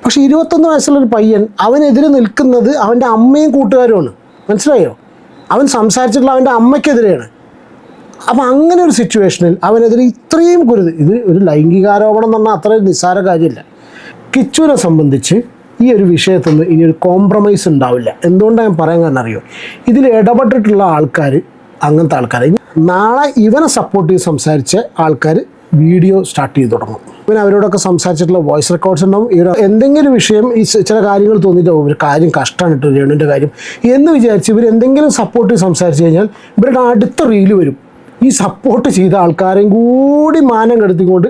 പക്ഷെ 21 വയസ്സുള്ളൊരു പയ്യൻ അവനെതിരെ നിൽക്കുന്നത് അവൻ്റെ അമ്മയും കൂട്ടുകാരുമാണ്. മനസ്സിലായോ? അവൻ സംസാരിച്ചിട്ടുള്ള അവൻ്റെ അമ്മയ്ക്കെതിരെയാണ്. അപ്പം അങ്ങനെ ഒരു സിറ്റുവേഷനിൽ അവനെതിരെ ഇത്രയും ഇത് ഒരു ലൈംഗികാരോപണം എന്ന് പറഞ്ഞാൽ അത്രയും നിസ്സാര കാര്യമില്ല. കിച്ചുവിനെ സംബന്ധിച്ച് ഈ ഒരു വിഷയത്തിൽ നിന്ന് ഇനി ഒരു കോംപ്രമൈസ് ഉണ്ടാവില്ല. എന്തുകൊണ്ടാണ് ഞാൻ പറയാൻ കാരണം അറിയോ? ഇതിൽ ഇടപെട്ടിട്ടുള്ള ആൾക്കാർ അങ്ങനത്തെ ആൾക്കാർ നാളെ ഇവനെ സപ്പോർട്ട് ചെയ്ത് സംസാരിച്ച ആൾക്കാർ വീഡിയോ സ്റ്റാർട്ട് ചെയ്ത് തുടങ്ങും. ഇവൻ അവരോടൊക്കെ സംസാരിച്ചിട്ടുള്ള വോയിസ് റെക്കോർഡ്സ് ഉണ്ടാവും. എന്തെങ്കിലും വിഷയം ഈ ചില കാര്യങ്ങൾ തോന്നിയിട്ട് ഒരു കാര്യം കഷ്ടമാണ് ഇട്ട് രേണുവിൻ്റെ കാര്യം എന്ന് വിചാരിച്ച് ഇവർ എന്തെങ്കിലും സപ്പോർട്ട് ചെയ്ത് സംസാരിച്ച് കഴിഞ്ഞാൽ ഇവരുടെ അടുത്ത റീല് വരും. ഈ സപ്പോർട്ട് ചെയ്ത ആൾക്കാരെയും കൂടി മാനം കെടുത്തിക്കൊണ്ട്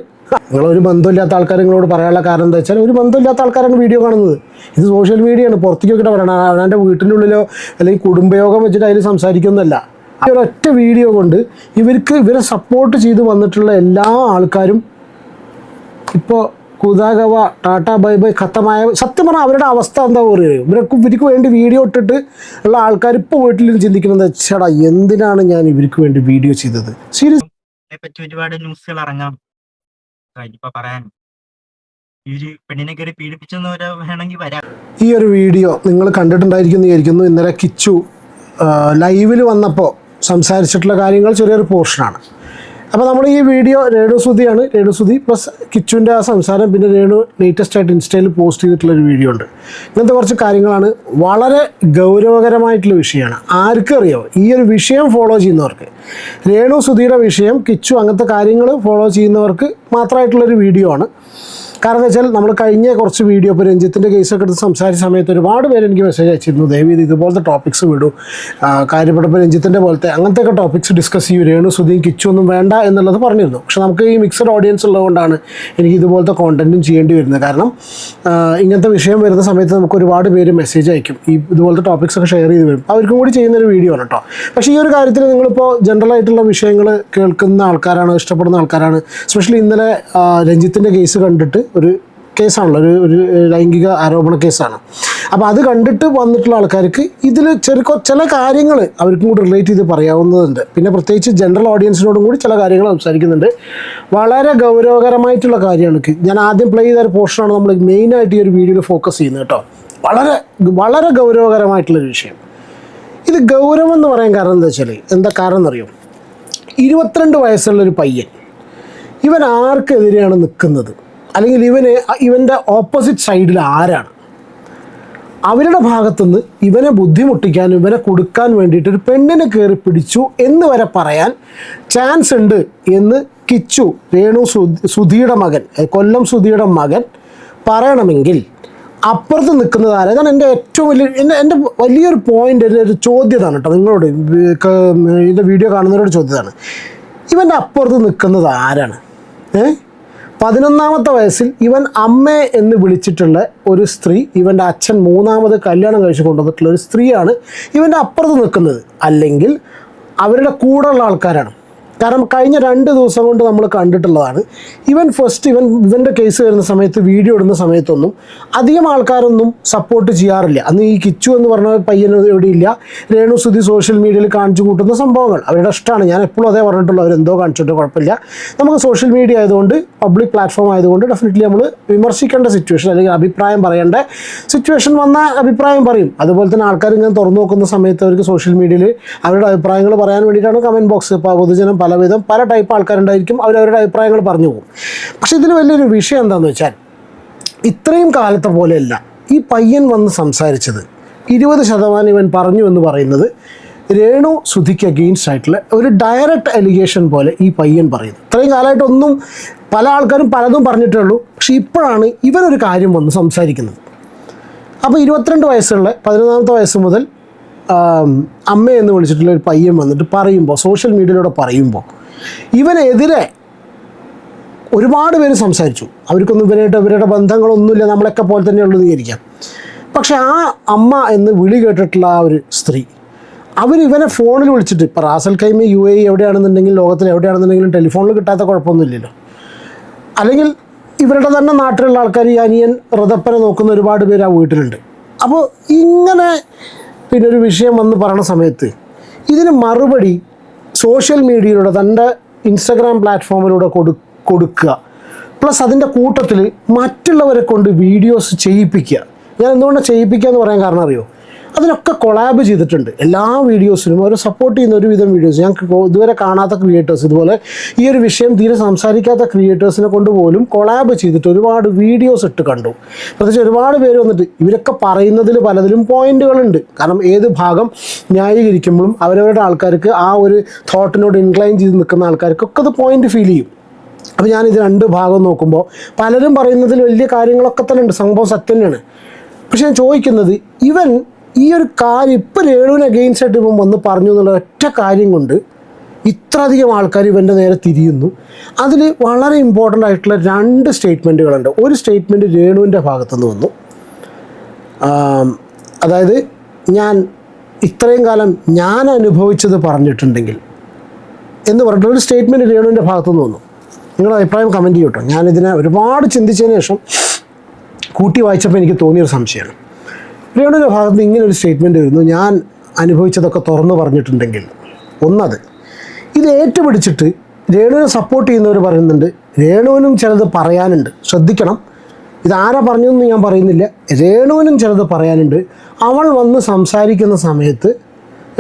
നിങ്ങളൊരു ബന്ധമില്ലാത്ത ആൾക്കാർ നിങ്ങളോട് പറയാനുള്ള കാരണം എന്താ വെച്ചാൽ ഒരു ബന്ധമില്ലാത്ത ആൾക്കാരാണ് വീഡിയോ കാണുന്നത്. ഇത് സോഷ്യൽ മീഡിയയാണ്, പുറത്തേക്ക് നോക്കിയിട്ട് പറയണം. അവൻ്റെ വീട്ടിൻ്റെ ഉള്ളിലോ അല്ലെങ്കിൽ കുടുംബയോഗം വെച്ചിട്ട് അതിൽ സംസാരിക്കുന്നതല്ല. ആ ഒരൊറ്റ വീഡിയോ കൊണ്ട് ഇവരെ സപ്പോർട്ട് ചെയ്ത് വന്നിട്ടുള്ള എല്ലാ ആൾക്കാരും ഇപ്പോൾ കുതാഗവ ടാറ്റ ബൈ ബൈ ഖത്തമായ സത്യം പറഞ്ഞാൽ അവരുടെ അവസ്ഥ എന്താ പറയുക? ഇവർക്ക് വേണ്ടി വീഡിയോ ഇട്ടിട്ട് ഉള്ള ആൾക്കാർ ഇപ്പോൾ വീട്ടിൽ ചിന്തിക്കുന്നത് ചേട്ടാ എന്തിനാണ് ഞാൻ ഇവർക്ക് വേണ്ടി വീഡിയോ ചെയ്തത്? സീരിയസ് പറ്റി ഒരുപാട് ന്യൂസുകൾ ഇറങ്ങാം. ഇപ്പൊ പറയാൻ ഈ പെണ്ണിനെ കയറി പീഡിപ്പിച്ചെന്ന് വേണമെങ്കിൽ വരാം. ഈ ഒരു വീഡിയോ നിങ്ങൾ കണ്ടിട്ടുണ്ടായിരിക്കുന്നു വിചാരിക്കുന്നു. ഇന്നലെ കിച്ചു ലൈവിൽ വന്നപ്പോൾ സംസാരിച്ചിട്ടുള്ള കാര്യങ്ങൾ ചെറിയൊരു പോർഷനാണ്. അപ്പോൾ നമ്മൾ ഈ വീഡിയോ രേണു സുധി പ്ലസ് കിച്ചുവിൻ്റെ ആ സംസാരം, പിന്നെ രേണു ലേറ്റസ്റ്റ് ആയിട്ട് ഇൻസ്റ്റയിൽ പോസ്റ്റ് ചെയ്തിട്ടുള്ളൊരു വീഡിയോ ഉണ്ട്. ഇങ്ങനത്തെ കുറച്ച് കാര്യങ്ങളാണ്. വളരെ ഗൗരവകരമായിട്ടുള്ള വിഷയമാണ്. ആർക്കും അറിയാമോ ഈ ഒരു വിഷയം ഫോളോ ചെയ്യുന്നവർക്ക്, രേണു സുധിയുടെ വിഷയം, കിച്ചു അങ്ങനത്തെ കാര്യങ്ങൾ ഫോളോ ചെയ്യുന്നവർക്ക് മാത്രമായിട്ടുള്ളൊരു വീഡിയോ ആണ്. കാരണം എന്താ വെച്ചാൽ നമ്മൾ കഴിഞ്ഞ കുറച്ച് വീഡിയോ ഇപ്പോൾ രഞ്ജിത്തിൻ്റെ കേസൊക്കെ എടുത്ത് സംസാരിച്ച സമയത്ത് ഒരുപാട് പേര് എനിക്ക് മെസ്സേജ് അയച്ചിരുന്നു, ദയവ് ഇതുപോലത്തെ ടോപ്പിക്സ് വിടൂ, കാര്യപ്പെട്ടപ്പോൾ രഞ്ജിത്തിൻ്റെ പോലത്തെ അങ്ങനത്തെയൊക്കെ ടോപ്പിക്സ് ഡിസ്കസ് ചെയ്യൂ, രേണു സുധിയും കിച്ചു ഒന്നും വേണ്ട എന്നുള്ളത് പറഞ്ഞിരുന്നു. പക്ഷെ നമുക്ക് ഈ മിക്സഡ് ഓഡിയൻസ് ഉള്ളതുകൊണ്ടാണ് എനിക്ക് ഇതുപോലത്തെ കോണ്ടൻറ്റും ചെയ്യേണ്ടി വരുന്നത്. കാരണം ഇങ്ങനത്തെ വിഷയം വരുന്ന സമയത്ത് നമുക്ക് ഒരുപാട് പേര് മെസ്സേജ് അയക്കും, ഈ ഇതുപോലത്തെ ടോപ്പിക്സൊക്കെ ഷെയർ ചെയ്ത് വരും. അവർക്കും കൂടി ചെയ്യുന്നൊരു വീഡിയോ ആണ് കേട്ടോ. പക്ഷേ ഈ ഒരു കാര്യത്തിൽ നിങ്ങളിപ്പോൾ ജനറലായിട്ടുള്ള വിഷയങ്ങൾ കേൾക്കുന്ന ആൾക്കാരാണ്, ഇഷ്ടപ്പെടുന്ന ആൾക്കാരാണ്. എസ്പെഷ്യലി ഇന്നലെ രഞ്ജിത്തിൻ്റെ കേസ് കണ്ടിട്ട് ഒരു കേസാണല്ലോ, ഒരു ലൈംഗിക ആരോപണ കേസാണ്. അപ്പോൾ അത് കണ്ടിട്ട് വന്നിട്ടുള്ള ആൾക്കാർക്ക് ഇതിൽ ചില കാര്യങ്ങൾ അവർക്കും കൂടി റിലേറ്റ് ചെയ്ത് പറയാവുന്നതുണ്ട്. പിന്നെ പ്രത്യേകിച്ച് ജനറൽ ഓഡിയൻസിനോടും കൂടി ചില കാര്യങ്ങൾ സംസാരിക്കുന്നുണ്ട്. വളരെ ഗൗരവകരമായിട്ടുള്ള കാര്യമാണ്. ഞാൻ ആദ്യം പ്ലേ ചെയ്ത ഒരു പോർഷനാണ് നമ്മൾ മെയിനായിട്ട് ഈ ഒരു വീഡിയോയിൽ ഫോക്കസ് ചെയ്യുന്നത് കേട്ടോ. വളരെ ഗൗരവകരമായിട്ടുള്ളൊരു വിഷയം. ഇത് ഗൗരവം എന്ന് പറയാൻ കാരണം എന്താ കാരണം എന്നറിയോ? 22 വയസ്സുള്ളൊരു പയ്യൻ, ഇവൻ ആർക്കെതിരെയാണ് നിൽക്കുന്നത്, അല്ലെങ്കിൽ ഇവൻ്റെ ഓപ്പോസിറ്റ് സൈഡിൽ ആരാണ്? അവരുടെ ഭാഗത്തുനിന്ന് ഇവനെ ബുദ്ധിമുട്ടിക്കാൻ, ഇവനെ കൊടുക്കാൻ വേണ്ടിയിട്ട് ഒരു പെണ്ണിനെ കയറി പിടിച്ചു എന്ന് വരെ പറയാൻ ചാൻസ് ഉണ്ട് എന്ന് കിച്ചു, രേണു സുധിയുടെ മകൻ, കൊല്ലം സുധിയുടെ മകൻ പറയണമെങ്കിൽ അപ്പുറത്ത് നിൽക്കുന്നത് ആരാ? അതാണ് എൻ്റെ ഏറ്റവും എൻ്റെ വലിയൊരു പോയിൻ്റ്, ഒരു ചോദ്യതാണ് കേട്ടോ നിങ്ങളോട്, ഇതിൻ്റെ വീഡിയോ കാണുന്നവരോട് ചോദ്യമാണ്. ഇവൻ്റെ അപ്പുറത്ത് നിൽക്കുന്നത് ആരാണ്? 11ാമത്തെ വയസ്സിൽ ഇവൻ അമ്മേ എന്ന് വിളിച്ചിട്ടുള്ള ഒരു സ്ത്രീ, ഇവൻ്റെ അച്ഛൻ 3ാമത് കല്യാണം കഴിച്ച് കൊണ്ടുവന്നിട്ടുള്ള ഒരു സ്ത്രീയാണ് ഇവൻ്റെ അപ്പുറത്ത് നിൽക്കുന്നത്, അല്ലെങ്കിൽ അവരുടെ കൂടെയുള്ള ആൾക്കാരാണ്. കാരണം കഴിഞ്ഞ 2 ദിവസം കൊണ്ട് നമ്മൾ കണ്ടിട്ടുള്ളതാണ്, ഇവൻ്റെ കേസ് വരുന്ന സമയത്ത്, വീഡിയോ ഇടുന്ന സമയത്തൊന്നും അധികം ആൾക്കാരൊന്നും സപ്പോർട്ട് ചെയ്യാറില്ല. അന്ന് ഈ കിച്ചു എന്ന് പറഞ്ഞ പയ്യൻ എവിടെയില്ല, രേണു സുധി സോഷ്യൽ മീഡിയയിൽ കാണിച്ചു കൂട്ടുന്ന സംഭവങ്ങൾ അവരുടെ ഇഷ്ടമാണ്. ഞാൻ എപ്പോഴും അതേ പറഞ്ഞിട്ടുള്ളൂ, അവരെന്തോ കാണിച്ചിട്ട് കുഴപ്പമില്ല. നമുക്ക് സോഷ്യൽ മീഡിയ ആയതുകൊണ്ട്, പബ്ലിക് പ്ലാറ്റ്ഫോം ആയതുകൊണ്ട് ഡെഫിനറ്റ്ലി നമ്മൾ വിമർശിക്കേണ്ട സിറ്റുവേഷൻ, അല്ലെങ്കിൽ അഭിപ്രായം പറയേണ്ട സിറ്റുവേഷൻ വന്നാൽ അഭിപ്രായം പറയും. അതുപോലെ തന്നെ ആൾക്കാർ ഇങ്ങനെ തുറന്നു നോക്കുന്ന സമയത്ത് അവർക്ക് സോഷ്യൽ മീഡിയയിൽ അവരുടെ അഭിപ്രായങ്ങൾ പറയാൻ വേണ്ടിയിട്ടാണ് കമൻറ്റ് ബോക്സ്. ഇപ്പോൾ പൊതുജനം പല ടൈപ്പ് ആൾക്കാരുണ്ടായിരിക്കും, അവരവരുടെ അഭിപ്രായങ്ങൾ പറഞ്ഞു പോകും. പക്ഷെ ഇതിൽ വലിയൊരു വിഷയം എന്താണെന്ന് വെച്ചാൽ, ഇത്രയും കാലത്തെ പോലെയല്ല ഈ പയ്യൻ വന്ന് സംസാരിച്ചത്. 20% ഇവൻ പറഞ്ഞു എന്ന് പറയുന്നത് രേണു സുധിക്ക് അഗെയിൻസ്റ്റ് ആയിട്ടുള്ള ഒരു ഡയറക്റ്റ് അലിഗേഷൻ പോലെ ഈ പയ്യൻ പറയുന്നു. ഇത്രയും കാലമായിട്ടൊന്നും പല ആൾക്കാരും പലതും പറഞ്ഞിട്ടേ ഉള്ളൂ. പക്ഷെ ഇപ്പോഴാണ് ഇവനൊരു കാര്യം വന്ന് സംസാരിക്കുന്നത്. അപ്പോൾ 22 വയസ്സുള്ള 11ാമത്തെ വയസ്സ് മുതൽ അമ്മ എന്ന് വിളിച്ചിട്ടുള്ള ഒരു പയ്യൻ വന്നിട്ട് പറയുമ്പോൾ, സോഷ്യൽ മീഡിയയിലൂടെ പറയുമ്പോൾ, ഇവനെതിരെ ഒരുപാട് പേര് സംസാരിച്ചു. അവർക്കൊന്നും ഇവരുടെ ബന്ധങ്ങളൊന്നുമില്ല, നമ്മളൊക്കെ പോലെ തന്നെ ഉള്ളത് വിചാരിക്കാം. പക്ഷെ ആ അമ്മ എന്ന് വിളി കേട്ടിട്ടുള്ള ആ ഒരു സ്ത്രീ, ഇവനെ ഫോണിൽ വിളിച്ചിട്ട്, ഇപ്പോൾ റാസൽ കൈമ UAE എവിടെയാണെന്നുണ്ടെങ്കിൽ, ലോകത്തിൽ എവിടെയാണെന്നുണ്ടെങ്കിലും ടെലിഫോണിൽ കിട്ടാത്ത കുഴപ്പമൊന്നുമില്ലല്ലോ. അല്ലെങ്കിൽ ഇവരുടെ തന്നെ നാട്ടിലുള്ള ആൾക്കാർ, ഈ അനിയൻ റതപ്പനെ നോക്കുന്ന ഒരുപാട് പേര് ആ വീട്ടിലുണ്ട്. അപ്പോൾ ഇങ്ങനെ പിന്നെ ഒരു വിഷയം വന്ന് പറയുന്ന സമയത്ത് ഇതിന് മറുപടി സോഷ്യൽ മീഡിയയിലൂടെ, തൻ്റെ ഇൻസ്റ്റഗ്രാം പ്ലാറ്റ്ഫോമിലൂടെ കൊടുക്കുക. പ്ലസ് അതിൻ്റെ കൂട്ടത്തിൽ മറ്റുള്ളവരെ കൊണ്ട് വീഡിയോസ് ചെയ്യിപ്പിക്കുക. ഞാൻ എന്തുകൊണ്ടാണ് ചെയ്യിപ്പിക്കുക എന്ന് പറയാൻ കാരണം അറിയോ? അതിലൊക്കെ കൊളാബ് ചെയ്തിട്ടുണ്ട്. എല്ലാ വീഡിയോസിനും അവർ സപ്പോർട്ട് ചെയ്യുന്ന ഒരുവിധം വീഡിയോസ് ഞാൻ ഇതുവരെ കാണാത്ത ക്രിയേറ്റേഴ്സ്, ഇതുപോലെ ഈ ഒരു വിഷയം തീരെ സംസാരിക്കാത്ത ക്രിയേറ്റേഴ്സിനെ കൊണ്ട് പോലും കൊളാബ് ചെയ്തിട്ട് ഒരുപാട് വീഡിയോസ് ഇട്ട് കണ്ടു. പ്രത്യേകിച്ച് ഒരുപാട് പേര് വന്നിട്ട് ഇവരൊക്കെ പറയുന്നതിൽ പലതിലും പോയിന്റുകളുണ്ട്. കാരണം ഏത് ഭാഗം ന്യായീകരിക്കുമ്പോഴും അവരവരുടെ ആൾക്കാർക്ക് ആ ഒരു തോട്ടിനോട് ഇൻക്ലൈൻ ചെയ്ത് നിൽക്കുന്ന ആൾക്കാർക്കൊക്കെ അത് പോയിന്റ് ഫീൽ ചെയ്യും. അപ്പോൾ ഞാനിത് രണ്ട് ഭാഗം നോക്കുമ്പോൾ പലരും പറയുന്നതിൽ വലിയ കാര്യങ്ങളൊക്കെ തന്നെ ഉണ്ട്, സംഭവം സത്യം തന്നെയാണ്. പക്ഷെ ഞാൻ ചോദിക്കുന്നത്, ഇവൻ ഈ ഒരു കാര്യം ഇപ്പോൾ രേണുവിന് അഗെയിൻസ്റ്റ് ആയിട്ട് ഇവൻ വന്ന് പറഞ്ഞു എന്നുള്ള ഒറ്റ കാര്യം കൊണ്ട് ഇത്രയധികം ആൾക്കാർ ഇവൻ്റെ നേരെ തിരിയുന്നു. അതിൽ വളരെ ഇമ്പോർട്ടൻ്റ് ആയിട്ടുള്ള രണ്ട് സ്റ്റേറ്റ്മെൻറ്റുകളുണ്ട്. ഒരു സ്റ്റേറ്റ്മെൻറ്റ് രേണുവിൻ്റെ ഭാഗത്തുനിന്ന് വന്നു, അതായത് ഞാൻ ഇത്രയും കാലം ഞാൻ അനുഭവിച്ചത് പറഞ്ഞിട്ടുണ്ടെങ്കിൽ എന്ന് പറഞ്ഞിട്ട് ഒരു സ്റ്റേറ്റ്മെൻറ്റ് രേണുവിൻ്റെ ഭാഗത്തുനിന്ന് വന്നു. നിങ്ങളുടെ അഭിപ്രായം കമൻറ്റ് ചെയ്യട്ടോ. ഞാനിതിനെ ഒരുപാട് ചിന്തിച്ചതിന് ശേഷം കൂട്ടി വായിച്ചപ്പോൾ എനിക്ക് തോന്നിയൊരു സംശയമാണ്. രേണുവിൻ്റെ ഭാഗത്ത് ഇങ്ങനെ ഒരു സ്റ്റേറ്റ്മെൻറ്റ് വരുന്നു, ഞാൻ അനുഭവിച്ചതൊക്കെ തുറന്നു പറഞ്ഞിട്ടുണ്ടെങ്കിൽ. ഒന്നത് ഇത് ഏറ്റുപിടിച്ചിട്ട് രേണുവിനെ സപ്പോർട്ട് ചെയ്യുന്നവർ പറയുന്നുണ്ട് രേണുവിനും ചിലത് പറയാനുണ്ട്, ശ്രദ്ധിക്കണം, ഇതാരാ പറഞ്ഞതെന്ന് ഞാൻ പറയുന്നില്ല, രേണുവിനും ചിലത് പറയാനുണ്ട്, അവൾ വന്ന് സംസാരിക്കുന്ന സമയത്ത്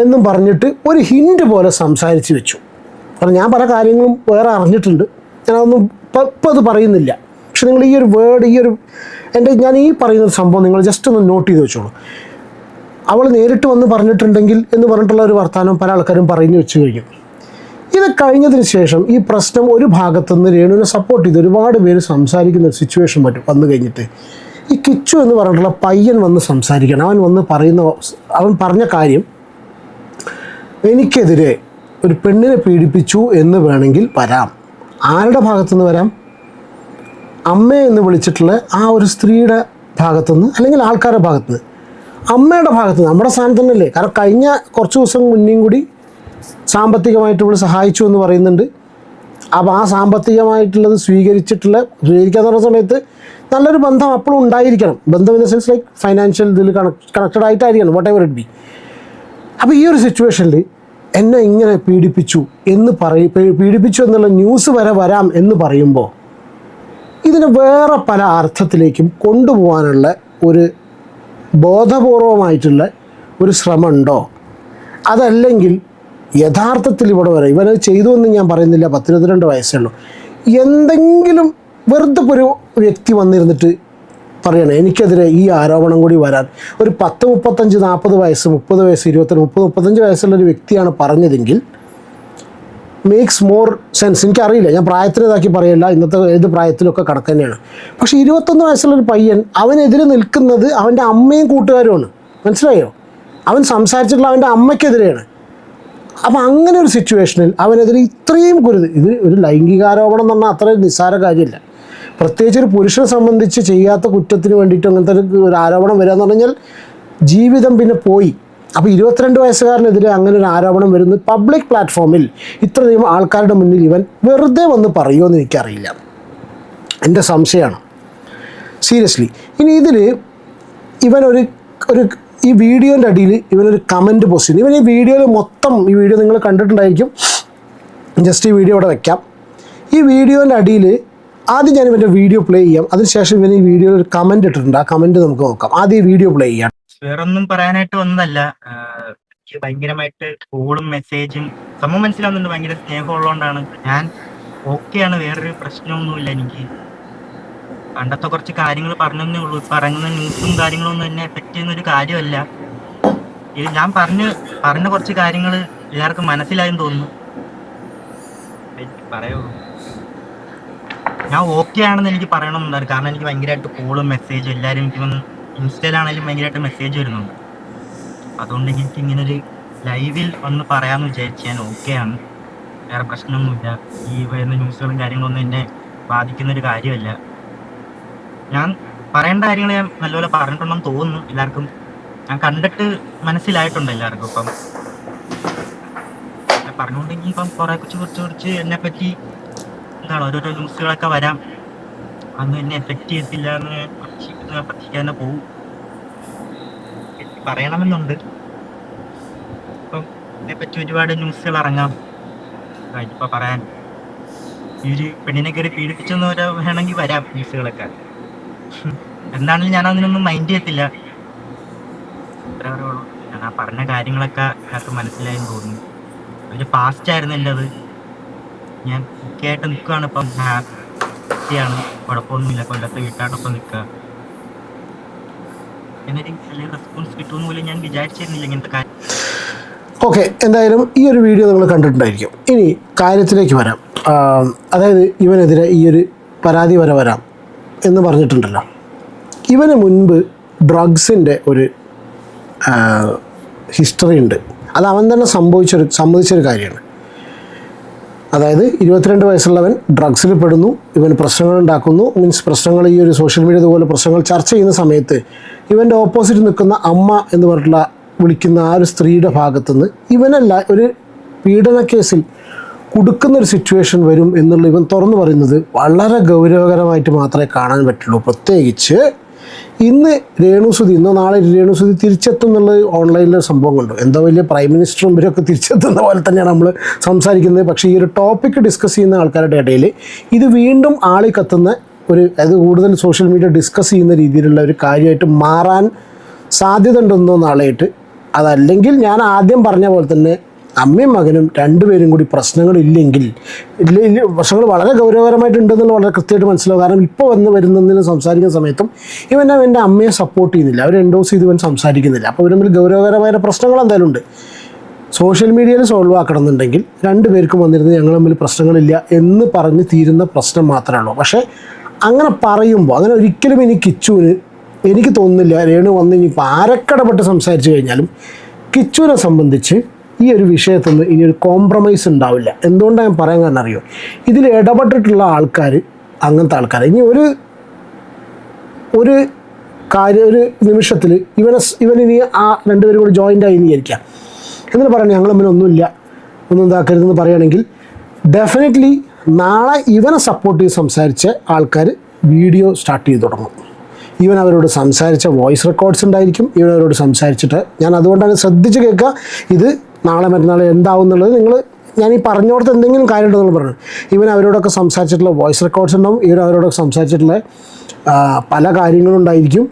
എന്നും പറഞ്ഞിട്ട് ഒരു ഹിൻഡ് പോലെ സംസാരിച്ച് വെച്ചു. കാരണം ഞാൻ പല കാര്യങ്ങളും വേറെ അറിഞ്ഞിട്ടുണ്ട്, ഞാനതൊന്നും ഇപ്പം അത് പറയുന്നില്ല. പക്ഷെ നിങ്ങൾ ഈ ഒരു വേർഡ്, ഞാൻ ഈ പറയുന്ന സംഭവം നിങ്ങൾ ജസ്റ്റ് ഒന്ന് നോട്ട് ചെയ്ത് വെച്ചോളൂ. അവൾ നേരിട്ട് വന്ന് പറഞ്ഞിട്ടുണ്ടെങ്കിൽ എന്ന് പറഞ്ഞിട്ടുള്ള ഒരു വർത്തമാനം പല ആൾക്കാരും പറഞ്ഞു വെച്ച് കഴിഞ്ഞു. ഇത് കഴിഞ്ഞതിന് ശേഷം ഈ പ്രശ്നം ഒരു ഭാഗത്തുനിന്ന് രേണുവിനെ സപ്പോർട്ട് ചെയ്ത് ഒരുപാട് പേര് സംസാരിക്കുന്ന ഒരു സിറ്റുവേഷൻ വന്നു കഴിഞ്ഞിട്ട് ഈ കിച്ചു എന്ന് പറഞ്ഞിട്ടുള്ള പയ്യൻ വന്ന് സംസാരിക്കണം. അവൻ പറഞ്ഞ കാര്യം, എനിക്കെതിരെ ഒരു പെണ്ണിനെ പീഡിപ്പിച്ചു എന്ന് വേണമെങ്കിൽ വരാം. ആരുടെ ഭാഗത്തുനിന്ന് വരാം? അമ്മയെ എന്ന് വിളിച്ചിട്ടുള്ള ആ ഒരു സ്ത്രീയുടെ ഭാഗത്തുനിന്ന്, അല്ലെങ്കിൽ ആൾക്കാരുടെ ഭാഗത്തുനിന്ന്. അമ്മയുടെ ഭാഗത്തുനിന്ന് നമ്മുടെ സ്ഥാനത്ത് തന്നെയല്ലേ. കാരണം കഴിഞ്ഞ കുറച്ച് ദിവസം മുന്നേയും കൂടി സാമ്പത്തികമായിട്ട് ഇവിടെ സഹായിച്ചു എന്ന് പറയുന്നുണ്ട്. അപ്പോൾ ആ സാമ്പത്തികമായിട്ടുള്ളത് സ്വീകരിക്കാന്ന് പറഞ്ഞ സമയത്ത് നല്ലൊരു ബന്ധം അപ്പോഴും ഉണ്ടായിരിക്കണം. ബന്ധം in the sense like financial ഇതിൽ കണക്റ്റഡ് ആയിട്ടായിരിക്കണം, വാട്ട് എവർ ഇറ്റ് ബി. അപ്പോൾ ഈ ഒരു സിറ്റുവേഷനിൽ എന്നെ ഇങ്ങനെ പീഡിപ്പിച്ചു എന്നുള്ള ന്യൂസ് വരെ വരാം എന്ന് പറയുമ്പോൾ ഇതിന് വേറെ പല അർത്ഥത്തിലേക്കും കൊണ്ടുപോകാനുള്ള ഒരു ബോധപൂർവമായിട്ടുള്ള ഒരു ശ്രമമുണ്ടോ? അതല്ലെങ്കിൽ യഥാർത്ഥത്തിൽ ഇവിടെ വരെ ഇവനത് ചെയ്തു എന്ന് ഞാൻ പറയുന്നില്ല, 22 വയസ്സേ ഉള്ളൂ. എന്തെങ്കിലും വെറുതെ ഒരു വ്യക്തി വന്നിരുന്നിട്ട് പറയണേ എനിക്കെതിരെ ഈ ആരോപണം കൂടി വരാൻ, ഒരു 10, 35, 40 വയസ്സ്, 30 വയസ്സ്, 35 വയസ്സുള്ളൊരു വ്യക്തിയാണ് പറഞ്ഞതെങ്കിൽ മേക്സ് മോർ സെൻസ്. എനിക്കറിയില്ല, ഞാൻ പ്രായത്തിനിതാക്കി പറയില്ല, ഇന്നത്തെ ഏത് പ്രായത്തിലൊക്കെ കണക്ക് തന്നെയാണ്. പക്ഷേ 21 വയസ്സുള്ളൊരു പയ്യൻ അവനെതിരെ നിൽക്കുന്നത് അവൻ്റെ അമ്മയും കൂട്ടുകാരുമാണ്. മനസ്സിലായോ? അവൻ സംസാരിച്ചിട്ടുള്ള അവൻ്റെ അമ്മയ്ക്കെതിരെയാണ്. അപ്പം അങ്ങനെ ഒരു സിറ്റുവേഷനിൽ അവനെതിരെ ഇത്രയും ഇത് ഒരു ലൈംഗികാരോപണം എന്ന് പറഞ്ഞാൽ അത്ര നിസ്സാര കാര്യമില്ല. പ്രത്യേകിച്ച് ഒരു പുരുഷനെ സംബന്ധിച്ച് ചെയ്യാത്ത കുറ്റത്തിന് വേണ്ടിയിട്ട് അങ്ങനത്തെ ഒരു ആരോപണം വരിക എന്ന് പറഞ്ഞാൽ ജീവിതം പിന്നെ പോയി. അപ്പോൾ 22 വയസ്സുകാരനെതിരെ അങ്ങനെ ഒരു ആരോപണം വരുന്നത് പബ്ലിക് പ്ലാറ്റ്ഫോമിൽ ഇത്രയധികം ആൾക്കാരുടെ മുന്നിൽ ഇവൻ വെറുതെ വന്ന് പറയുമോ എന്ന് എനിക്കറിയില്ല, എൻ്റെ സംശയമാണ് സീരിയസ്ലി. ഇനി ഇതിൽ ഇവൻ ഈ വീഡിയോൻ്റെ അടിയിൽ ഇവനൊരു കമൻറ്റ് പോസ്റ്റ് ചെയ്യുന്നു. ഇവൻ ഈ വീഡിയോയിൽ ഈ വീഡിയോ നിങ്ങൾ കണ്ടിട്ടുണ്ടായിരിക്കും, ജസ്റ്റ് ഈ വീഡിയോ ഇവിടെ വെക്കാം. ഈ വീഡിയോൻ്റെ അടിയിൽ ആദ്യം ഞാൻ ഇവൻ്റെ വീഡിയോ പ്ലേ ചെയ്യാം, അതിനുശേഷം ഇവൻ ഈ വീഡിയോയിൽ ഒരു കമൻറ്റ് ഇട്ടിട്ടുണ്ട്, ആ കമൻറ്റ് നമുക്ക് നോക്കാം. ആദ്യം ഈ വീഡിയോ പ്ലേ ചെയ്യാം. വേറൊന്നും പറയാനായിട്ട് വന്നതല്ല, എനിക്ക് ഭയങ്കരമായിട്ട് കോളും മെസ്സേജും സംഭവം മനസ്സിലാവുന്നുണ്ട്. ഭയങ്കര സ്നേഹമുള്ളതുകൊണ്ടാണ് ഞാൻ ഓക്കെയാണ്, വേറൊരു പ്രശ്നമൊന്നുമില്ല. എനിക്ക് പണ്ടത്തെ കുറച്ച് കാര്യങ്ങൾ പറഞ്ഞതേ ഉള്ളൂ. ഇപ്പം ഇറങ്ങുന്ന ന്യൂസും കാര്യങ്ങളൊന്നും എന്നെ എഫക്റ്റ് ചെയ്യുന്നൊരു കാര്യമല്ല. ഇത് ഞാൻ പറഞ്ഞ കുറച്ച് കാര്യങ്ങൾ എല്ലാവർക്കും മനസ്സിലായെന്ന് തോന്നുന്നു. എനിക്ക് പറയുള്ളൂ, ഞാൻ ഓക്കെ ആണെന്ന് എനിക്ക് പറയണമെന്നുണ്ടായിരുന്നു. കാരണം എനിക്ക് ഭയങ്കരമായിട്ട് കോളും മെസ്സേജും എല്ലാവരും എനിക്ക് വന്ന് ഇൻസ്റ്റയിലാണെങ്കിലും ഭയങ്കരമായിട്ട് മെസ്സേജ് വരുന്നുണ്ട്. അതുകൊണ്ട് എനിക്ക് ഇങ്ങനൊരു ലൈവിൽ വന്ന് പറയാമെന്ന് വിചാരിച്ച് ഞാൻ ഓക്കെയാണ്, വേറെ പ്രശ്നമൊന്നുമില്ല. ഈ വരുന്ന ന്യൂസുകളും കാര്യങ്ങളൊന്നും എന്നെ ബാധിക്കുന്നൊരു കാര്യമല്ല. ഞാൻ പറയേണ്ട കാര്യങ്ങൾ ഞാൻ നല്ലപോലെ പറഞ്ഞിട്ടുണ്ടെന്ന് തോന്നുന്നു. എല്ലാവർക്കും ഞാൻ കണ്ടിട്ട് മനസ്സിലായിട്ടുണ്ട് എല്ലാവർക്കും. ഇപ്പം പറഞ്ഞുകൊണ്ടെങ്കിൽ ഇപ്പം കുറച്ച് എന്നെപ്പറ്റി എന്താണ് ഓരോരോ ന്യൂസുകളൊക്കെ വരാം, അതൊന്നും എന്നെ എഫക്റ്റ് ചെയ്യത്തില്ല എന്ന് പ്രതീക്ഷിക്കാൻ തന്നെ പോവും. പറയണമെന്നുണ്ട്. ഇപ്പം ഇതിനെപ്പറ്റി ഒരുപാട് ന്യൂസുകൾ ഇറങ്ങാം, ഇപ്പം പറയാൻ ഈ ഒരു പെണ്ണിനെ കയറി പീഡിപ്പിച്ചെന്ന് വേണമെങ്കിൽ വരാം ന്യൂസുകളൊക്കെ. എന്താണെങ്കിലും ഞാൻ അതിനൊന്നും മൈൻഡ് ചെയ്യത്തില്ല. അത്രേ പറയുള്ളൂ. ഞാൻ ആ പറഞ്ഞ കാര്യങ്ങളൊക്കെ എനിക്ക് മനസ്സിലായെന്ന് തോന്നുന്നു. ഒരു പാസ്റ്റ് ആയിരുന്നു എൻ്റെ അത്. ഞാൻ ഒക്കെ ആയിട്ട് നിൽക്കുകയാണ് ഇപ്പം. ഹാപ്പിയാണ്, കുഴപ്പമൊന്നുമില്ല. കൊല്ലത്തെ വീട്ടാട്ടൊപ്പം നിൽക്കുക. എന്നൊരു വലിയ റെസ്പോൺസ് കിട്ടുമെന്ന് പോലും ഞാൻ വിചാരിച്ചിരുന്നില്ല ഇങ്ങനത്തെ കാര്യം. ഓക്കെ, എന്തായാലും ഈ ഒരു വീഡിയോ നിങ്ങൾ കണ്ടിട്ടുണ്ടായിരിക്കും. ഇനി കാര്യത്തിലേക്ക് വരാം. അതായത് ഇവനെതിരെ ഈ ഒരു പരാതി വരാം എന്ന് പറഞ്ഞിട്ടുണ്ടല്ലോ. ഇവന് മുൻപ് ഡ്രഗ്സിൻ്റെ ഒരു ഹിസ്റ്ററി ഉണ്ട്. അത് അവൻ തന്നെ സമ്മതിച്ചൊരു കാര്യമാണ്. അതായത് 22 വയസ്സുള്ളവൻ ഡ്രഗ്സിൽ പെടുന്നു, ഇവൻ പ്രശ്നങ്ങൾ ഉണ്ടാക്കുന്നു. പ്രശ്നങ്ങൾ ഈ ഒരു സോഷ്യൽ മീഡിയ ഇതുപോലെ പ്രശ്നങ്ങൾ ചർച്ച ചെയ്യുന്ന സമയത്ത് ഇവൻ്റെ ഓപ്പോസിറ്റ് നിൽക്കുന്ന അമ്മ എന്ന് പറഞ്ഞിട്ടുള്ള വിളിക്കുന്ന ആ ഒരു സ്ത്രീയുടെ ഭാഗത്തുനിന്ന് ഇവനല്ല ഒരു പീഡന കേസിൽ കൊടുക്കുന്നൊരു സിറ്റുവേഷൻ വരും എന്നുള്ള ഇവൻ തുറന്നു പറയുന്നത് വളരെ ഗൗരവകരമായിട്ട് മാത്രമേ കാണാൻ പറ്റുള്ളൂ. പ്രത്യേകിച്ച് ഇന്ന് രേണുസുതി, ഇന്നോ നാളെ രേണുസുതി തിരിച്ചെത്തും എന്നുള്ളത് ഓൺലൈനിൽ സംഭവം കണ്ടു. എന്തോ വലിയ പ്രൈം മിനിസ്റ്ററും ഇവരൊക്കെ തിരിച്ചെത്തുന്ന പോലെ തന്നെയാണ് നമ്മൾ സംസാരിക്കുന്നത്. പക്ഷേ ഈ ഒരു ടോപ്പിക്ക് ഡിസ്കസ് ചെയ്യുന്ന ആൾക്കാരുടെ ഇടയിൽ ഇത് വീണ്ടും ആളി കത്തുന്ന ഒരു, അത് കൂടുതൽ സോഷ്യൽ മീഡിയ ഡിസ്കസ് ചെയ്യുന്ന രീതിയിലുള്ള ഒരു കാര്യമായിട്ട് മാറാൻ സാധ്യത ഉണ്ടെന്നോ നാളെയായിട്ട്. അതല്ലെങ്കിൽ ഞാൻ ആദ്യം പറഞ്ഞ പോലെ തന്നെ അമ്മയും മകനും രണ്ടുപേരും കൂടി പ്രശ്നങ്ങളില്ലെങ്കിൽ പ്രശ്നങ്ങൾ വളരെ ഗൗരവകരമായിട്ടുണ്ടെന്നുള്ള വളരെ കൃത്യമായിട്ട് മനസ്സിലാവും. കാരണം ഇപ്പോൾ വരുന്നതിന് സംസാരിക്കുന്ന സമയത്തും ഇവൻ അവൻ്റെ അമ്മയെ സപ്പോർട്ട് ചെയ്യുന്നില്ല, അവർ എൻഡോസ് ചെയ്ത് ഇവൻ സംസാരിക്കുന്നില്ല. അപ്പോൾ ഇവർ തമ്മിൽ ഗൗരവകരമായ പ്രശ്നങ്ങൾ എന്തായാലും ഉണ്ട്. സോഷ്യൽ മീഡിയയിൽ സോൾവ് ആക്കണമെന്നുണ്ടെങ്കിൽ രണ്ടുപേർക്കും വന്നിരുന്ന് ഞങ്ങൾ തമ്മിൽ പ്രശ്നങ്ങളില്ല എന്ന് പറഞ്ഞ് തീരുന്ന പ്രശ്നം മാത്രമേ ഉള്ളൂ. പക്ഷേ അങ്ങനെ പറയുമ്പോൾ അങ്ങനെ ഒരിക്കലും കിച്ചുവിന് എനിക്ക് തോന്നുന്നില്ല, രേണു വന്ന് ഇനിയിപ്പോൾ ആരക്കടപെട്ട് സംസാരിച്ച് കഴിഞ്ഞാലും കിച്ചുവിനെ സംബന്ധിച്ച് ഈ ഒരു വിഷയത്തിൽ നിന്ന് ഇനി ഒരു കോംപ്രമൈസ് ഉണ്ടാവില്ല. എന്തുകൊണ്ടാണ് ഞാൻ പറയാൻ കാരണം അറിയോ? ഇതിൽ ഇടപെട്ടിട്ടുള്ള ആൾക്കാർ അങ്ങനത്തെ ആൾക്കാർ ഇനി ഒരു നിമിഷത്തിൽ ഇവനിനി ആ രണ്ടുപേരും കൂടി ജോയിൻ്റ് ആയി വിചാരിക്കാം എന്നിട്ട് പറയണേ ഞങ്ങൾ തമ്മിൽ ഒന്നുമില്ല, ഒന്നും ഇതാക്കരുതെന്ന് പറയുകയാണെങ്കിൽ ഡെഫിനറ്റ്ലി നാളെ ഇവനെ സപ്പോർട്ട് ചെയ്ത് സംസാരിച്ച ആൾക്കാർ വീഡിയോ സ്റ്റാർട്ട് ചെയ്ത് തുടങ്ങും. ഇവൻ അവരോട് സംസാരിച്ച വോയിസ് റെക്കോർഡ്സ് ഉണ്ടായിരിക്കും. ഇവൻ അവരോട് സംസാരിച്ചിട്ട് ഞാൻ അതുകൊണ്ടാണ് ശ്രദ്ധിച്ച് കേൾക്കുക. ഇത് നാളെ മറ്റന്നാൾ എന്താവും എന്നുള്ളത് ഞാൻ ഈ പറഞ്ഞോടത്ത് എന്തെങ്കിലും കാര്യമുണ്ടെന്ന് പറഞ്ഞു. ഇവൻ അവരോടൊക്കെ സംസാരിച്ചിട്ടുള്ള വോയിസ് റെക്കോർഡ്സ് ഉണ്ടാവും. ഇവൻ അവരോടൊക്കെ സംസാരിച്ചിട്ടുള്ള പല കാര്യങ്ങളും ഉണ്ടായിരിക്കും.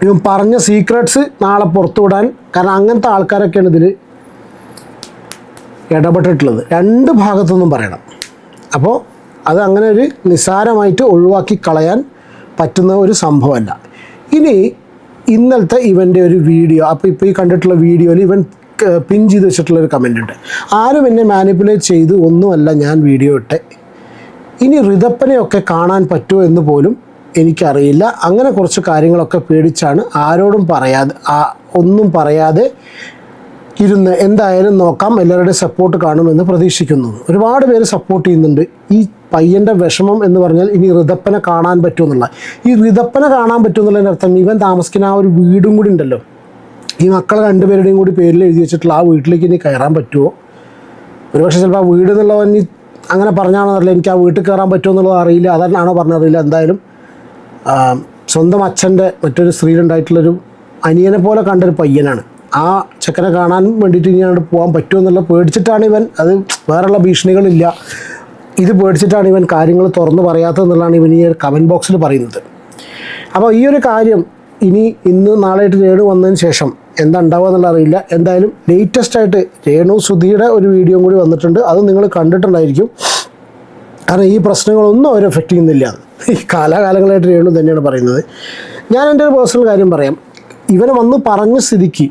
ഇവൻ പറഞ്ഞ സീക്രട്സ് നാളെ പുറത്തു വിടാൻ, കാരണം അങ്ങനത്തെ ആൾക്കാരൊക്കെയാണ് ഇതിൽ ഇടപെട്ടിട്ടുള്ളത്. രണ്ട് ഭാഗത്തുനിന്നും പറയണം. അപ്പോൾ അത് അങ്ങനെ ഒരു നിസ്സാരമായിട്ട് ഒഴിവാക്കി കളയാൻ പറ്റുന്ന ഒരു സംഭവമല്ല. ഇനി ഇന്നലത്തെ ഇവൻ്റെ ഒരു വീഡിയോ, അപ്പോൾ ഇപ്പോൾ ഈ കണ്ടിട്ടുള്ള വീഡിയോയിൽ ഇവൻ പിൻ ചെയ്ത് വെച്ചിട്ടുള്ളൊരു കമൻ്റ് ഉണ്ട്. ആരും എന്നെ മാനിപ്പുലേറ്റ് ചെയ്ത് ഒന്നുമല്ല ഞാൻ വീഡിയോ ഇട്ടെ. ഇനി ഋതപ്പനെയൊക്കെ കാണാൻ പറ്റുമോ എന്ന് പോലും എനിക്കറിയില്ല. അങ്ങനെ കുറച്ച് കാര്യങ്ങളൊക്കെ പേടിച്ചാണ് ആരോടും ഒന്നും പറയാതെ ഇരുന്ന് എന്തായാലും നോക്കാം, എല്ലാവരുടെയും സപ്പോർട്ട് കാണുമെന്ന് പ്രതീക്ഷിക്കുന്നു. ഒരുപാട് പേര് സപ്പോർട്ട് ചെയ്യുന്നുണ്ട്. ഈ പയ്യൻ്റെ വിഷമം എന്ന് പറഞ്ഞാൽ ഇനി ഋതപ്പനെ കാണാൻ പറ്റുമെന്നുള്ള, ഈ ഋതപ്പനെ കാണാൻ പറ്റുമെന്നുള്ളതിൻ്റെ അർത്ഥം ഇവൻ താമസിക്കുന്ന ആ ഒരു വീടും കൂടി ഉണ്ടല്ലോ, ഈ മക്കൾ രണ്ടുപേരുടെയും കൂടി പേരിൽ എഴുതി വെച്ചിട്ടുള്ള ആ വീട്ടിലേക്ക് ഇനി കയറാൻ പറ്റുമോ? ഒരുപക്ഷെ ചിലപ്പോൾ ആ വീട് എന്നുള്ളവൻ അങ്ങനെ പറഞ്ഞാണോ അറിയില്ല. എനിക്ക് ആ വീട്ടിൽ കയറാൻ പറ്റുമോ എന്നുള്ളത് അറിയില്ല, അതാണോ പറഞ്ഞറിയില്ല. എന്തായാലും സ്വന്തം അച്ഛൻ്റെ മറ്റൊരു സ്ത്രീയിലുണ്ടായിട്ടുള്ളൊരു അനിയനെ പോലെ കണ്ടൊരു പയ്യനാണ്. ആ ചെക്കനെ കാണാൻ വേണ്ടിയിട്ട് ഇനി അങ്ങോട്ട് പോകാൻ പറ്റുമോ എന്നുള്ള പേടിച്ചിട്ടാണ് ഇവൻ, അത് വേറെയുള്ള ഭീഷണികളില്ല, ഇത് പേടിച്ചിട്ടാണ് ഇവൻ കാര്യങ്ങൾ തുറന്നു പറയാത്തതെന്നുള്ളതാണ് ഇവൻ ഈ ഒരു കമൻറ്റ് ബോക്സിൽ പറയുന്നത്. അപ്പോൾ ഈ ഒരു കാര്യം ഇന്ന് നാളെയായിട്ട് രേണു വന്നതിന് ശേഷം എന്താ ഉണ്ടാവുക എന്നുള്ള അറിയില്ല. എന്തായാലും ലേറ്റസ്റ്റായിട്ട് രേണുസുധിയുടെ ഒരു വീഡിയോ കൂടി വന്നിട്ടുണ്ട്. അത് നിങ്ങൾ കണ്ടിട്ടുണ്ടായിരിക്കും. കാരണം ഈ പ്രശ്നങ്ങളൊന്നും അവരെ എഫക്റ്റ് ചെയ്യുന്നില്ല. ഈ കാലാകാലങ്ങളായിട്ട് രേണു തന്നെയാണ് പറയുന്നത്. ഞാൻ എൻ്റെ ഒരു പേഴ്സണൽ കാര്യം പറയാം. ഇവനെ വന്ന് പറഞ്ഞ സ്ഥിതിക്ക്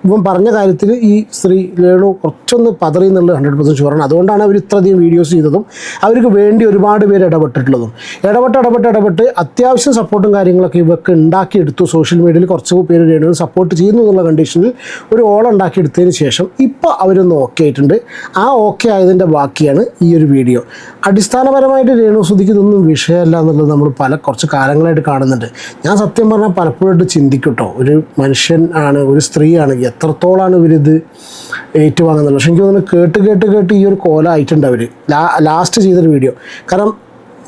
ഇവൻ പറഞ്ഞ കാര്യത്തിൽ ഈ സ്ത്രീ രേണു കുറച്ചൊന്ന് പതറി എന്നുള്ളത് 100% ഷുവറാണ്. അതുകൊണ്ടാണ് അവർ ഇത്രയധികം വീഡിയോസ് ചെയ്തതും അവർക്ക് വേണ്ടി ഒരുപാട് പേര് ഇടപെട്ടിട്ടുള്ളതും. ഇടപെട്ട് അത്യാവശ്യം സപ്പോർട്ടും കാര്യങ്ങളൊക്കെ ഇവർക്ക് ഉണ്ടാക്കിയെടുത്തു. സോഷ്യൽ മീഡിയയിൽ കുറച്ച് പേര് രേണുവിനെ സപ്പോർട്ട് ചെയ്യുന്നു എന്നുള്ള കണ്ടീഷനിൽ ഒരു ഓളം ഉണ്ടാക്കിയെടുത്തതിന് ശേഷം ഇപ്പോൾ അവരൊന്ന് ഓക്കെ ആയിട്ടുണ്ട്. ആ ഓക്കെ ആയതിൻ്റെ ബാക്കിയാണ് ഈ ഒരു വീഡിയോ. അടിസ്ഥാനപരമായിട്ട് രേണുസുധിക്ക് ഇതൊന്നും വിഷയമല്ല എന്നുള്ളത് നമ്മൾ കുറച്ച് കാലങ്ങളായിട്ട് കാണുന്നുണ്ട്. ഞാൻ സത്യം പറഞ്ഞാൽ പലപ്പോഴും ചിന്തിക്കട്ടോ, ഒരു മനുഷ്യൻ ആണ്, ഒരു സ്ത്രീയാണ്, എത്രത്തോളാണ് ഇവരിത് ഏറ്റുവാങ്ങുന്നത്. പക്ഷെ എനിക്ക് തോന്നുന്നു കേട്ട് ഈ ഒരു കോലമായിട്ടുണ്ട് അവർ ലാസ്റ്റ് ചെയ്തൊരു വീഡിയോ. കാരണം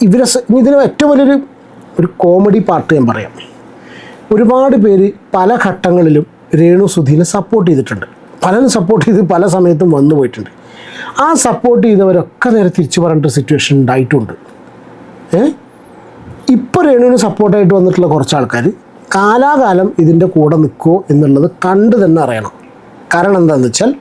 ഇതിന് ഏറ്റവും വലിയൊരു കോമഡി പാർട്ട് ഞാൻ പറയാം. ഒരുപാട് പേര് പല ഘട്ടങ്ങളിലും രേണുസുധീനെ സപ്പോർട്ട് ചെയ്തിട്ടുണ്ട്. പലരും സപ്പോർട്ട് ചെയ്ത് പല സമയത്തും വന്നു പോയിട്ടുണ്ട്. ആ സപ്പോർട്ട് ചെയ്തവരൊക്കെ നേരെ തിരിച്ചു പറഞ്ഞിട്ട് സിറ്റുവേഷൻ ഉണ്ടായിട്ടുണ്ട്. ഇപ്പോൾ രേണുവിന് സപ്പോർട്ടായിട്ട് വന്നിട്ടുള്ള കുറച്ച് ആൾക്കാർ കാലാകാലം ഇതിൻ്റെ കൂടെ നിൽക്കുമോ എന്നുള്ളത് കണ്ട് തന്നെ അറിയണം. കാരണം എന്താണെന്ന് വെച്ചാൽ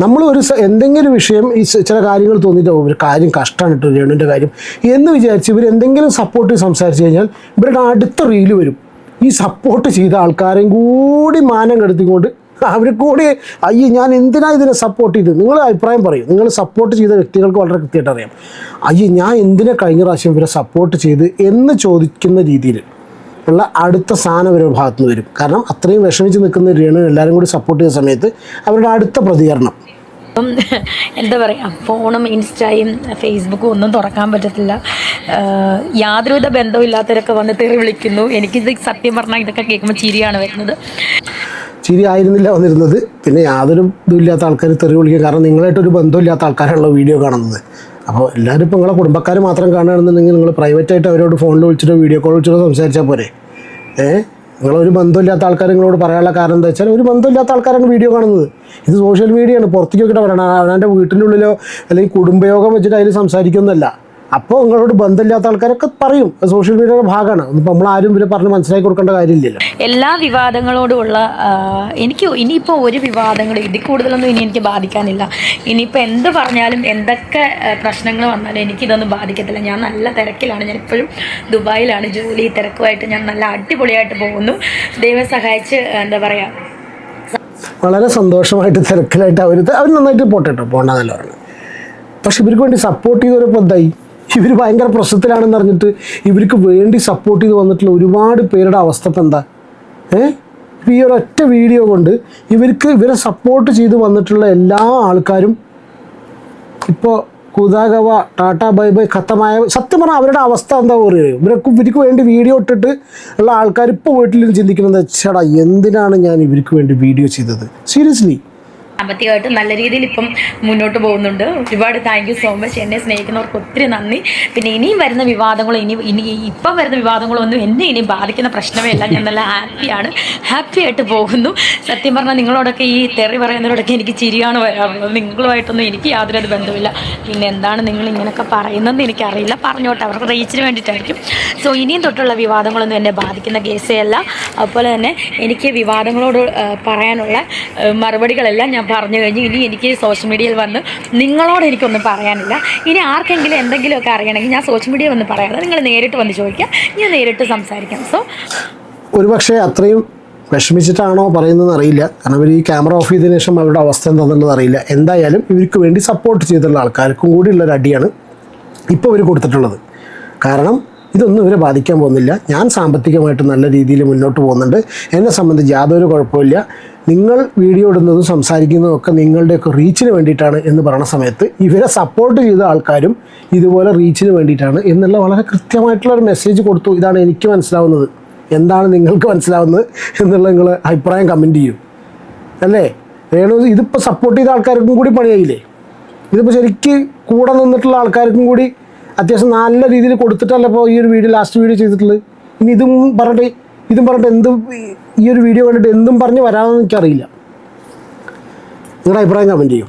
നമ്മൾ എന്തെങ്കിലും വിഷയം ഈ ചില കാര്യങ്ങൾ തോന്നിയിട്ട് ഒരു കാര്യം കഷ്ടമാണ് കേട്ടോ രേണുവിൻ്റെ കാര്യം എന്ന് വിചാരിച്ച് ഇവർ എന്തെങ്കിലും സപ്പോർട്ട് സംസാരിച്ച് കഴിഞ്ഞാൽ ഇവരുടെ അടുത്ത റീല് വരും. ഈ സപ്പോർട്ട് ചെയ്ത ആൾക്കാരെയും കൂടി മാനം കെടുത്തിക്കൊണ്ട് അവർ കൂടി അയ്യോ ഞാൻ എന്തിനാണ് ഇതിനെ സപ്പോർട്ട് ചെയ്തത്, നിങ്ങൾ അഭിപ്രായം പറയും. നിങ്ങൾ സപ്പോർട്ട് ചെയ്ത വ്യക്തികൾക്ക് വളരെ കൃത്യമായിട്ട് അറിയാം. അയ്യോ ഞാൻ എന്തിനാ കഴിഞ്ഞ പ്രാവശ്യം ഇവരെ സപ്പോർട്ട് ചെയ്ത് എന്ന് ചോദിക്കുന്ന രീതിയിൽ ഉള്ള അടുത്ത സാധനം ഇവരുടെ ഭാഗത്ത് നിന്ന് വരും. കാരണം അത്രയും വിഷമിച്ച് നിൽക്കുന്ന രേണു എല്ലാവരും കൂടി സപ്പോർട്ട് ചെയ്യുന്ന സമയത്ത് അവരുടെ അടുത്ത പ്രതികരണം എന്താ പറയുക, ഫോണും ഇൻസ്റ്റയും ഫേസ്ബുക്കും ഒന്നും തുറക്കാൻ പറ്റത്തില്ല. യാതൊരുവിധ ബന്ധമില്ലാത്തവരൊക്കെ വന്ന് തെറി വിളിക്കുന്നു. എനിക്കിത് സത്യം പറഞ്ഞാൽ ഇതൊക്കെ കേൾക്കുമ്പോൾ ചിരിയാണ് വരുന്നത്. ചിരി ആയിരുന്നില്ല വന്നിരുന്നത്, പിന്നെ യാതൊരു ഇതുമില്ലാത്ത ആൾക്കാർ തെറി വിളിക്കുക. കാരണം നിങ്ങളായിട്ടൊരു ബന്ധമില്ലാത്ത ആൾക്കാരാണല്ലോ വീഡിയോ കാണുന്നത്. അപ്പോൾ എല്ലാവരും ഇപ്പോൾ നിങ്ങളെ കുടുംബക്കാർ മാത്രം കാണുകയാണെന്നുണ്ടെങ്കിൽ നിങ്ങൾ പ്രൈവറ്റായിട്ട് അവരോട് ഫോണിൽ വിളിച്ചിട്ടോ വീഡിയോ കോൾ വിളിച്ചിട്ടോ സംസാരിച്ചാൽ പോരെ. നിങ്ങളൊരു ബന്ധമില്ലാത്ത ആൾക്കാർ നിങ്ങളോട് പറയാനുള്ള കാരണം എന്താ വെച്ചാൽ ഒരു ബന്ധമില്ലാത്ത ആൾക്കാരാണ് വീഡിയോ കാണുന്നത്. ഇത് സോഷ്യൽ മീഡിയയാണ്, പുറത്തേക്ക് നോക്കിയിട്ട് പറയണം. അവൻ്റെ വീട്ടിൻ്റെ ഉള്ളിലോ അല്ലെങ്കിൽ കുടുംബയോഗം വെച്ചിട്ട് അതിൽ സംസാരിക്കുന്നതല്ല. അപ്പോൾ നിങ്ങളോട് ബന്ധമില്ലാത്ത ആൾക്കാരൊക്കെ പറയും, സോഷ്യൽ മീഡിയയുടെ ഭാഗമാണ്. ഇപ്പം നമ്മളാരും ഇവരെ പറഞ്ഞ് മനസ്സിലാക്കി കൊടുക്കേണ്ട കാര്യമില്ലല്ലോ. എല്ലാ വിവാദങ്ങളോടുമുള്ള എനിക്ക് ഇനിയിപ്പോൾ ഒരു വിവാദങ്ങൾ ഇതിൽ കൂടുതലൊന്നും ഇനി എനിക്ക് ബാധിക്കാനില്ല. ഇനിയിപ്പോൾ എന്ത് പറഞ്ഞാലും എന്തൊക്കെ പ്രശ്നങ്ങൾ വന്നാലും എനിക്കിതൊന്നും ബാധിക്കത്തില്ല. ഞാൻ നല്ല തിരക്കിലാണ്. ഞാൻ ഇപ്പോഴും ദുബായിലാണ് ജോലി തിരക്കുമായിട്ട്. ഞാൻ നല്ല അടിപൊളിയായിട്ട് പോകുന്നു. ദൈവം സഹായിച്ച് എന്താ പറയുക, വളരെ സന്തോഷമായിട്ട് തിരക്കിലായിട്ട് അവർ നന്നായിട്ട് പോട്ടെ കേട്ടോ, പോകണ്ടെന്നല്ല പറഞ്ഞു. പക്ഷെ ഇവർക്ക് വേണ്ടി സപ്പോർട്ട് ചെയ്തവരപ്പോൾ എന്തായി? ഇവർ ഭയങ്കര പ്രശ്നത്തിലാണെന്ന് അറിഞ്ഞിട്ട് ഇവർക്ക് വേണ്ടി സപ്പോർട്ട് ചെയ്ത് വന്നിട്ടുള്ള ഒരുപാട് പേരുടെ അവസ്ഥ ഇപ്പം എന്താ? ഈ ഒരൊറ്റ വീഡിയോ കൊണ്ട് ഇവരെ സപ്പോർട്ട് ചെയ്ത് വന്നിട്ടുള്ള എല്ലാ ആൾക്കാരും ഇപ്പോൾ കുതാഗവ ടാറ്റ ബൈ ബൈ ഖത്തമായ. സത്യം പറഞ്ഞാൽ അവരുടെ അവസ്ഥ എന്താ പറയുക? ഇവർക്ക് വേണ്ടി വീഡിയോ ഇട്ടിട്ട് ഉള്ള ആൾക്കാർ ഇപ്പോൾ വീട്ടിൽ ചിന്തിക്കുന്നത് ചേട്ടാ എന്തിനാണ് ഞാൻ ഇവർക്ക് വേണ്ടി വീഡിയോ ചെയ്തത്? സീരിയസ്ലി സാമ്പത്തികമായിട്ട് നല്ല രീതിയിൽ ഇപ്പം മുന്നോട്ട് പോകുന്നുണ്ട്. ഒരുപാട് താങ്ക് യു സോ മച്ച്. എന്നെ സ്നേഹിക്കുന്നവർക്ക് ഒത്തിരി നന്ദി. പിന്നെ ഇനിയും വരുന്ന വിവാദങ്ങളും ഇപ്പം വരുന്ന വിവാദങ്ങളൊന്നും എന്നെ ഇനി ബാധിക്കുന്ന പ്രശ്നമേ അല്ല. ഞാൻ നല്ല ഹാപ്പി ആയിട്ട് പോകുന്നു. സത്യം പറഞ്ഞാൽ നിങ്ങളോടൊക്കെ ഈ തെറി പറയുന്നവരോടൊക്കെ എനിക്ക് ചിരിയാണ് വരാറുള്ളത്. നിങ്ങളുമായിട്ടൊന്നും എനിക്ക് യാതൊരു ബന്ധമില്ല. പിന്നെ എന്താണ് നിങ്ങൾ ഇങ്ങനെയൊക്കെ പറയുന്നതെന്ന് എനിക്കറിയില്ല. പറഞ്ഞോട്ടെ, അവർക്ക് റീച്ചിന് വേണ്ടിയിട്ടായിരിക്കും. സോ ഇനിയും തൊട്ടുള്ള വിവാദങ്ങളൊന്നും എന്നെ ബാധിക്കുന്ന കേസേ അല്ല. അതുപോലെ തന്നെ എനിക്ക് വിവാദങ്ങളോട് പറയാനുള്ള മറുപടികളെല്ലാം ഞാൻ പറഞ്ഞു കഴിഞ്ഞു. ഇനി എനിക്ക് സോഷ്യൽ മീഡിയയിൽ വന്ന് നിങ്ങളോട് എനിക്കൊന്നും പറയാനില്ല. ഇനി ആർക്കെങ്കിലും എന്തെങ്കിലുമൊക്കെ അറിയണമെങ്കിൽ ഞാൻ സോഷ്യൽ മീഡിയ വന്ന് പറയാതെ നിങ്ങൾ നേരിട്ട് വന്ന് ചോദിക്കാം, ഞാൻ നേരിട്ട് സംസാരിക്കാം. സോ ഒരുപക്ഷെ അത്രയും വിഷമിച്ചിട്ടാണോ പറയുന്നതെന്ന് അറിയില്ല. കാരണം ഇവർ ഈ ക്യാമറ ഓഫ് ചെയ്തതിനു ശേഷം അവരുടെ അവസ്ഥ എന്താണെന്നുള്ളത് അറിയില്ല. എന്തായാലും ഇവർക്ക് വേണ്ടി സപ്പോർട്ട് ചെയ്തിട്ടുള്ള ആൾക്കാർക്കും കൂടിയുള്ളൊരു അടിയാണ് ഇപ്പോൾ ഇവർ കൊടുത്തിട്ടുള്ളത്. കാരണം ഇതൊന്നും ഇവരെ ബാധിക്കാൻ പോകുന്നില്ല. ഞാൻ സാമ്പത്തികമായിട്ട് നല്ല രീതിയിൽ മുന്നോട്ട് പോകുന്നുണ്ട്. എന്നെ സംബന്ധിച്ച് യാതൊരു കുഴപ്പമില്ല. നിങ്ങൾ വീഡിയോ ഇടുന്നതും സംസാരിക്കുന്നതും ഒക്കെ നിങ്ങളുടെയൊക്കെ റീച്ചിന് വേണ്ടിയിട്ടാണ് എന്ന് പറയുന്ന സമയത്ത് ഇവരെ സപ്പോർട്ട് ചെയ്ത ആൾക്കാരും ഇതുപോലെ റീച്ചിന് വേണ്ടിയിട്ടാണ് എന്നുള്ള വളരെ കൃത്യമായിട്ടുള്ളൊരു മെസ്സേജ് കൊടുത്തു. ഇതാണ് എനിക്ക് മനസ്സിലാവുന്നത്. എന്താണ് നിങ്ങൾക്ക് മനസ്സിലാവുന്നത് എന്നുള്ള നിങ്ങൾ അഭിപ്രായം കമൻറ്റ് ചെയ്യും അല്ലേ? രേണു ഇതിപ്പോൾ സപ്പോർട്ട് ചെയ്ത ആൾക്കാർക്കും കൂടി പണിയായില്ലേ? ഇതിപ്പോൾ ശരിക്ക് കൂടെ നിന്നിട്ടുള്ള ആൾക്കാർക്കും കൂടി അത്യാവശ്യം നല്ല രീതിയിൽ കൊടുത്തിട്ടല്ല ഇപ്പോൾ ഈ ഒരു ലാസ്റ്റ് വീഡിയോ ചെയ്തിട്ടുള്ളത്. ഇനി ഇതും പറഞ്ഞിട്ട് എന്തും ഈ ഒരു വീഡിയോ കണ്ടിട്ട് എന്തും പറഞ്ഞ് വരാമെന്ന് എനിക്കറിയില്ല. നിങ്ങളുടെ അഭിപ്രായം കമൻറ്റ് ചെയ്യും.